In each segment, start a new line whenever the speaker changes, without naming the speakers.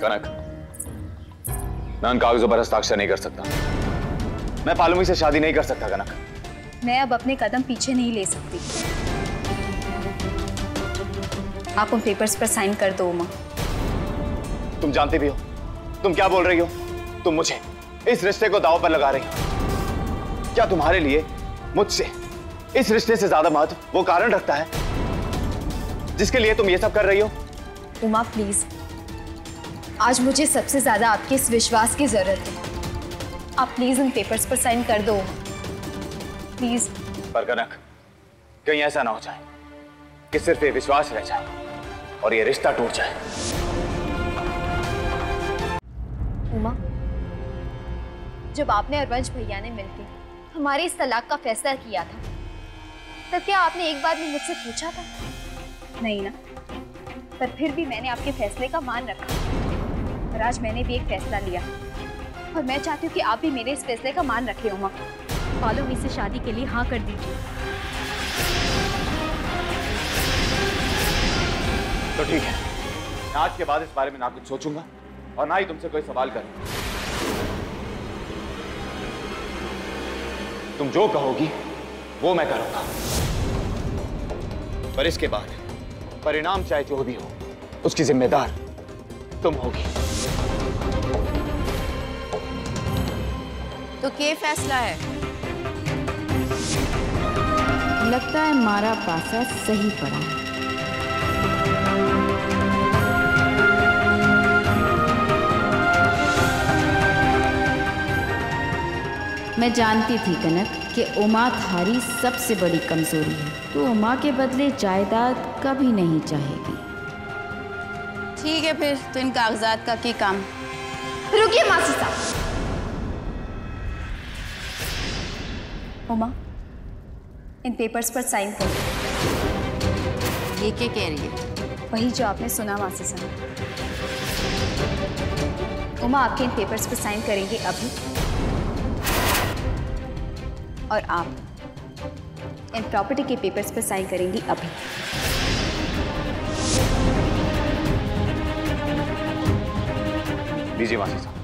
कनक, मैं उन कागजों पर हस्ताक्षर नहीं कर सकता। मैं पालुमी से शादी नहीं कर सकता कनक।
मैं अब अपने कदम पीछे नहीं ले सकती। आप उन पेपर्स पर साइन कर दो उमा।
तुम जानती भी हो तुम क्या बोल रही हो। तुम मुझे इस रिश्ते को दांव पर लगा रही हो। क्या तुम्हारे लिए मुझसे इस रिश्ते से ज्यादा महत्व वो कारण रखता है जिसके लिए तुम ये सब कर रही हो?
उमा प्लीज, आज मुझे सबसे ज्यादा आपके इस विश्वास की जरूरत है। आप प्लीज इन पेपर्स पर साइन कर दो प्लीज।
पर कनक, कहीं ऐसा ना हो जाए कि सिर्फ ये विश्वास रह जाए और ये रिश्ता टूट जाए।
उमा, जब आपने और वंश भैया ने मिलकर हमारे इस तलाक का फैसला किया था, तब क्या आपने एक बार भी मुझसे पूछा था? नहीं ना। पर फिर भी मैंने आपके फैसले का मान रखा और आज मैंने भी एक फैसला लिया और मैं चाहती हूँ कि आप भी मेरे इस फैसले का मान रखें। उमा, पालुमी से शादी के लिए हाँ कर दीजिए।
तो ठीक है, मैं आज के बाद इस बारे में ना कुछ सोचूंगा और ना ही तुमसे कोई सवाल करूंगा। तुम जो कहोगी वो मैं करूंगा, पर इसके बाद परिणाम चाहे जो भी हो उसकी जिम्मेदार तुम होगी।
तो क्या फैसला है? लगता है हमारा पासा सही पड़ा है। मैं जानती थी कनक कि उमा थारी सबसे बड़ी कमजोरी है, तो उमा के बदले जायदाद कभी नहीं चाहेगी। ठीक है, फिर तो इन कागजात का क्या काम?
रुकिए मासी साहब। उमा, इन पेपर्स पर साइन करो।
ये क्या कह रही है?
वही जो आपने सुना मासी साहब। उमा आपके इन पेपर्स पर साइन करेंगे अभी, और आप इन प्रॉपर्टी के पेपर्स पर साइन करेंगी अभी।
लीजिए मासी साहब।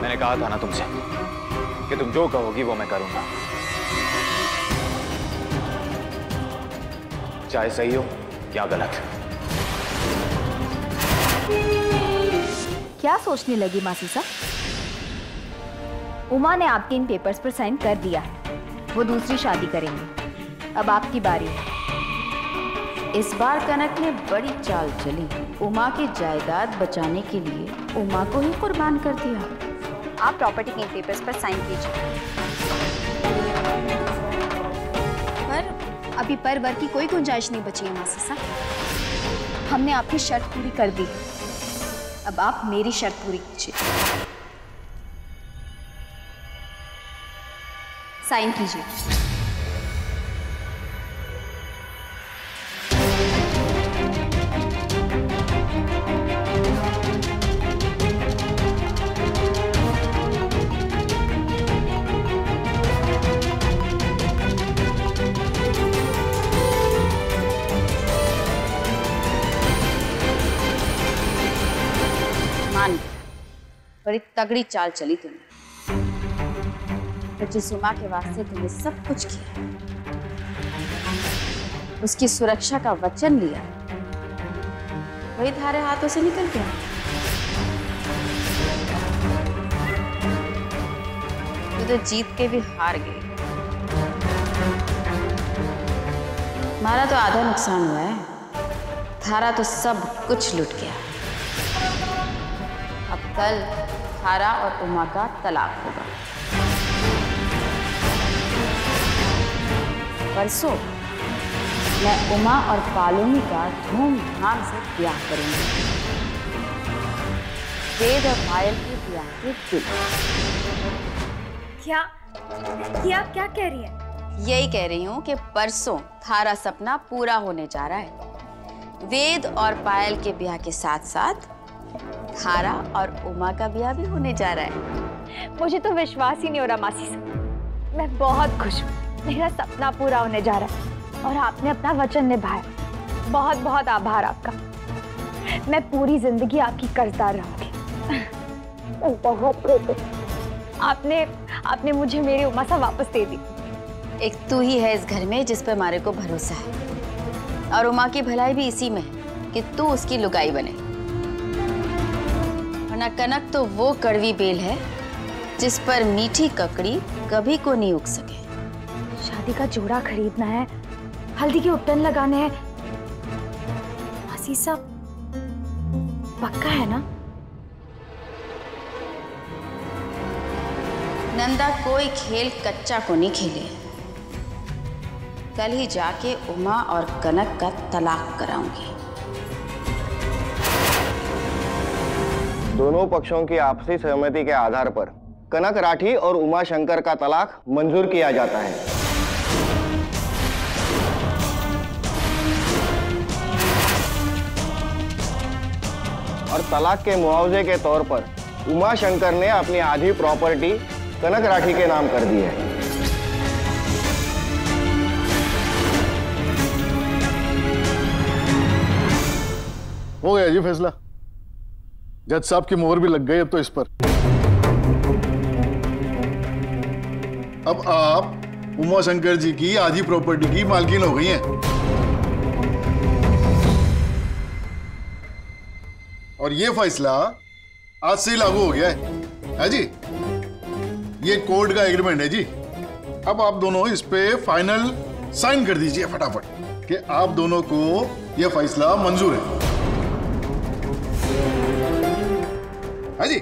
मैंने कहा था ना तुमसे कि तुम जो कहोगी वो मैं करूंगा, चाहे सही हो या गलत।
क्या सोचने लगी मासी साहब? उमा ने आपके इन पेपर्स पर साइन कर दिया है, वो दूसरी शादी करेंगे। अब आपकी बारी है।
इस बार कनक ने बड़ी चाल चली। उमा की जायदाद बचाने के लिए उमा को ही कुर्बान कर दिया।
आप प्रॉपर्टी के पेपर्स पर साइन कीजिए। पर अभी पर वर की कोई गुंजाइश नहीं बची है मासी साहब। हमने आपकी शर्त पूरी कर दी, अब आप मेरी शर्त पूरी कीजिए। साइन कीजिए।
बड़ी तगड़ी चाल चली तुमने, तो जिस उमा के वास्ते तुमने सब कुछ किया, उसकी सुरक्षा का वचन लिया, वही तुम्हारे हाथों से निकल गया। तो जीत के भी हार गई। हमारा तो आधा नुकसान हुआ है, थारा तो सब कुछ लुट गया। अब कल थारा और उमा का तलाक होगा। परसों मैं उमा और पालुमी का धूमधाम से ब्याह करूंगी। वेद और पायल के ब्याह के दिन।
क्या ये आप क्या कह रही हैं?
यही कह रही हूँ कि परसों थारा सपना पूरा होने जा रहा है। वेद और पायल के ब्याह के साथ साथ थारा और उमा का ब्याह भी होने जा रहा है।
मुझे तो विश्वास ही नहीं हो रहा मासी साहब। मैं बहुत खुश हूँ। मेरा सपना पूरा होने जा रहा है और आपने अपना वचन निभाया। बहुत बहुत आभार आपका। मैं पूरी जिंदगी आपकी कर्जदार रहूंगी। आपने मुझे मेरी उमा सा वापस दे दी।
एक तू ही है इस घर में जिस पर हमारे को भरोसा है, और उमा की भलाई भी इसी में है कि तू उसकी लुगाई बने। वरना कनक तो वो कड़वी बेल है जिस पर मीठी ककड़ी कभी को नहीं उग सके।
शादी का जोड़ा खरीदना है, हल्दी के उपटन लगाने हैं, सब पक्का है ना?
नंदा कोई खेल कच्चा को नहीं खेले। कल ही जाके उमा और कनक का तलाक कराऊंगी।
दोनों पक्षों की आपसी सहमति के आधार पर कनक राठी और उमा शंकर का तलाक मंजूर किया जाता है। और तलाक के मुआवजे के तौर पर उमा शंकर ने अपनी आधी प्रॉपर्टी कनक राठी के नाम कर दी है।
हो गया जी फैसला। जज साहब की मोहर भी लग गई अब तो इस पर। अब आप उमा शंकर जी की आधी प्रॉपर्टी की मालकिन हो गई हैं। और ये फैसला आज से लागू हो गया है जी। ये कोर्ट का एग्रीमेंट है जी। अब आप दोनों इस पे फाइनल साइन कर दीजिए फटाफट कि आप दोनों को ये फैसला मंजूर है जी।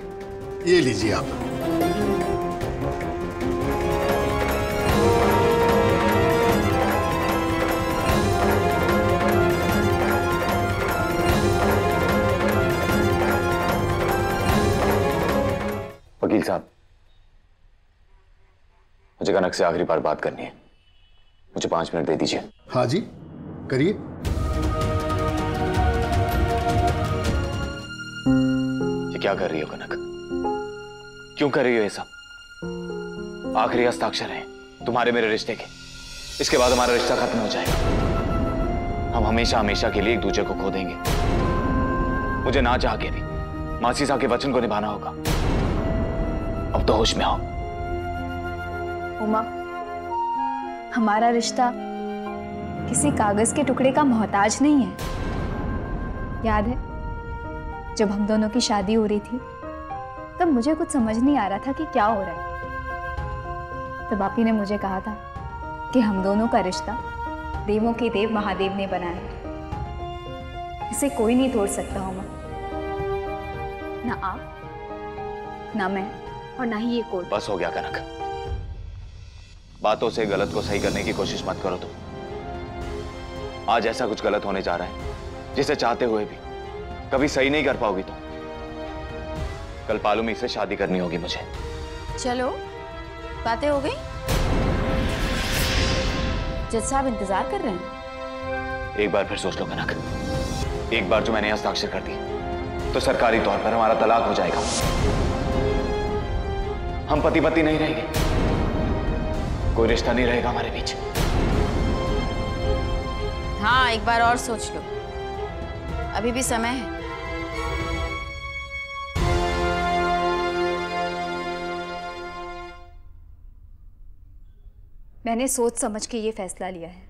ये लीजिए आप।
वकील साहब, मुझे कनक से आखिरी बार बात करनी है। मुझे 5 मिनट दे दीजिए।
हाँ जी, करिए।
ये क्या कर रही हो कनक? क्यों कर रही हो ये सब? आखिरी हस्ताक्षर है तुम्हारे मेरे रिश्ते के। इसके बाद हमारा रिश्ता खत्म हो जाएगा। हम हमेशा हमेशा के लिए एक दूसरे को खो देंगे। मुझे ना चाह के भी मासी साहब के वचन को निभाना होगा। अब तो होश में आओ।
उमा, हमारा रिश्ता किसी कागज के टुकड़े का मोहताज नहीं है। याद है जब हम दोनों की शादी हो रही थी तब मुझे कुछ समझ नहीं आ रहा था कि क्या हो रहा है। तब आप ही ने मुझे कहा था कि हम दोनों का रिश्ता देवों के देव महादेव ने बनाया है, इसे कोई नहीं तोड़ सकता। उमा, ना आप, ना मैं और ना ही ये कोर्ट।
बस हो गया कनक। बातों से गलत को सही करने की कोशिश मत करो तुम। आज ऐसा कुछ गलत होने जा रहा है जिसे चाहते हुए भी कभी सही नहीं कर पाओगी तुम। कल पालूमी से शादी करनी होगी मुझे।
चलो, बातें हो गई। जज साहब इंतजार कर रहे हैं।
एक बार फिर सोच लो कनक। एक बार जो मैंने हस्ताक्षर कर दी तो सरकारी तौर पर हमारा तलाक हो जाएगा। हम पति पत्नी नहीं रहेंगे, कोई रिश्ता नहीं रहेगा हमारे बीच।
हाँ, एक बार और सोच लो, अभी भी समय है।
मैंने सोच समझ के ये फैसला लिया है।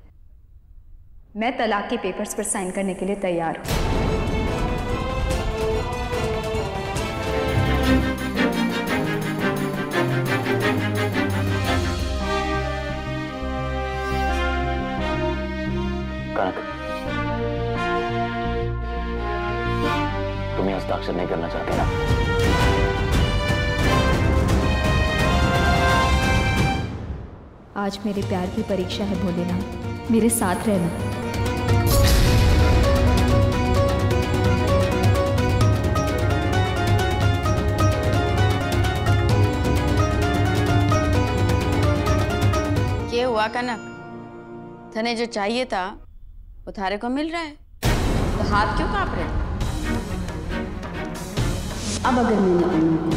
मैं तलाक के पेपर्स पर साइन करने के लिए तैयार हूं।
कनक, तुम्हें हस्ताक्षर नहीं करना चाहते ना?
आज मेरे प्यार की परीक्षा है भोलेनाथ, मेरे साथ रहना।
क्या हुआ कनक? तने जो चाहिए था वो थारे को मिल रहा है, तो हाथ क्यों कांप रहे? अब अगर मैंने उनको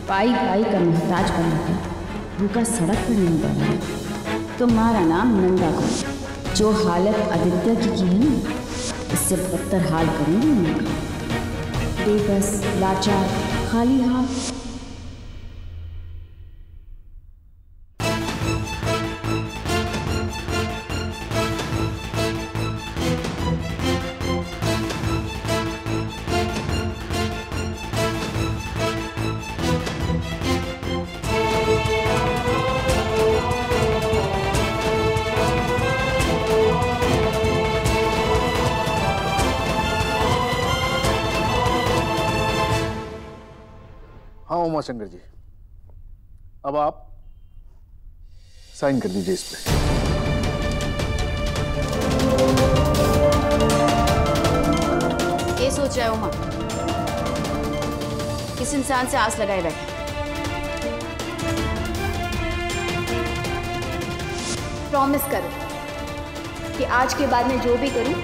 पाई पाई का मोहताज करना था, उनका सड़क पर नहीं बनना। तुम्हारा नाम नंदा को। जो हालत आदित्य की है ना, इससे बदतर हाल करूंगी उनका। बेबस, लाचार, खाली हाथ।
हाँ उमाशंकर जी, अब आप साइन कर दीजिए इस पे।
ये सोच रहा है उमा, किस इंसान से आस लगाए बैठे।
प्रॉमिस करो कि आज के बाद मैं जो भी करूं,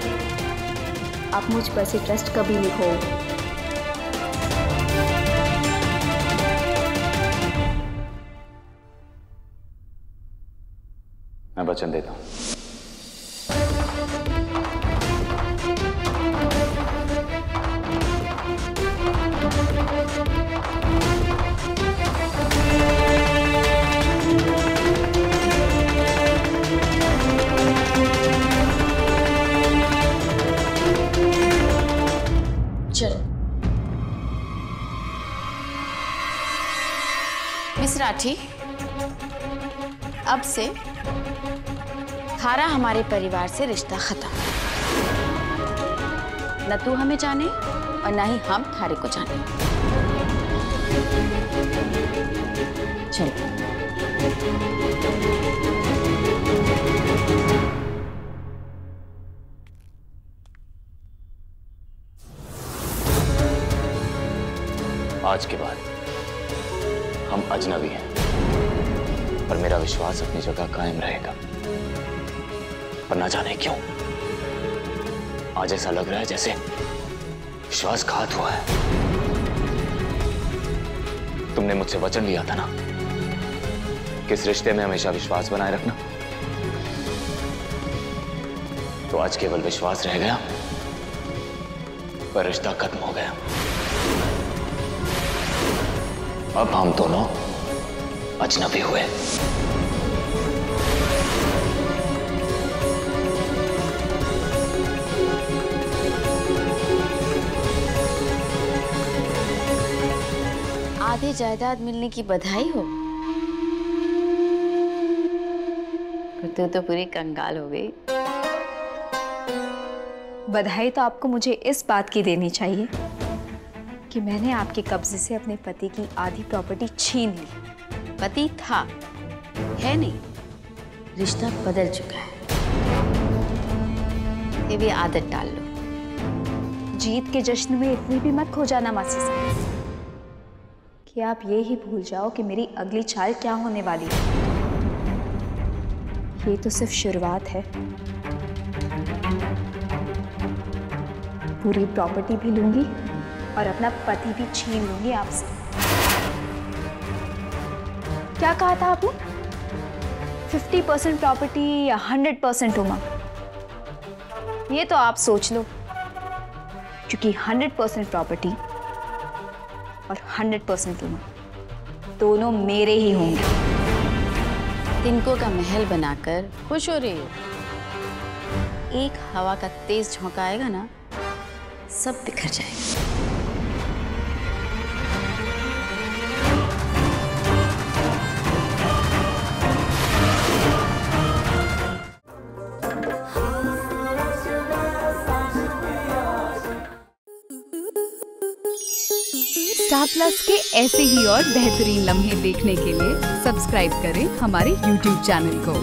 आप मुझ पर से ट्रस्ट कभी नहीं खोओगे।
मैं वचन देता हूं।
चलो मिस राठी, अब से थारा हमारे परिवार से रिश्ता खत्म। न तू हमें जाने और न ही हम थारे को जाने। चलो।
आज के बाद हम अजनबी हैं, पर मेरा विश्वास अपनी जगह कायम रहेगा। पर ना जाने क्यों आज ऐसा लग रहा है जैसे विश्वासघात हुआ है। तुमने मुझसे वचन लिया था ना कि इस रिश्ते में हमेशा विश्वास बनाए रखना, तो आज केवल विश्वास रह गया, पर रिश्ता खत्म हो गया। अब हम दोनों अजनबी हुए।
आधी जायदाद मिलने की बधाई हो। तू तो पूरी कंगाल हो गई।
बधाई तो आपको मुझे इस बात की देनी चाहिए कि मैंने आपके कब्जे से अपने पति की आधी प्रॉपर्टी छीन ली।
पति था, है नहीं, रिश्ता बदल चुका है। ये भी आदत डाल लो।
जीत के जश्न में इतनी भी मत खो जाना मासी साहब कि आप ये ही भूल जाओ कि मेरी अगली चाल क्या होने वाली है। ये तो सिर्फ शुरुआत है। पूरी प्रॉपर्टी भी लूंगी और अपना पति भी छीन लूंगी आपसे। क्या कहा था आपने? 50% प्रॉपर्टी या 100% उमा? ये तो आप सोच लो, क्योंकि 100% प्रॉपर्टी और 100% उमा दोनों मेरे ही होंगे।
तिनको का महल बनाकर खुश हो रही हो। एक हवा का तेज झोंका आएगा ना, सब बिखर जाएगा।
स्टार प्लस के ऐसे ही और बेहतरीन लम्हे देखने के लिए सब्सक्राइब करें हमारे YouTube चैनल को।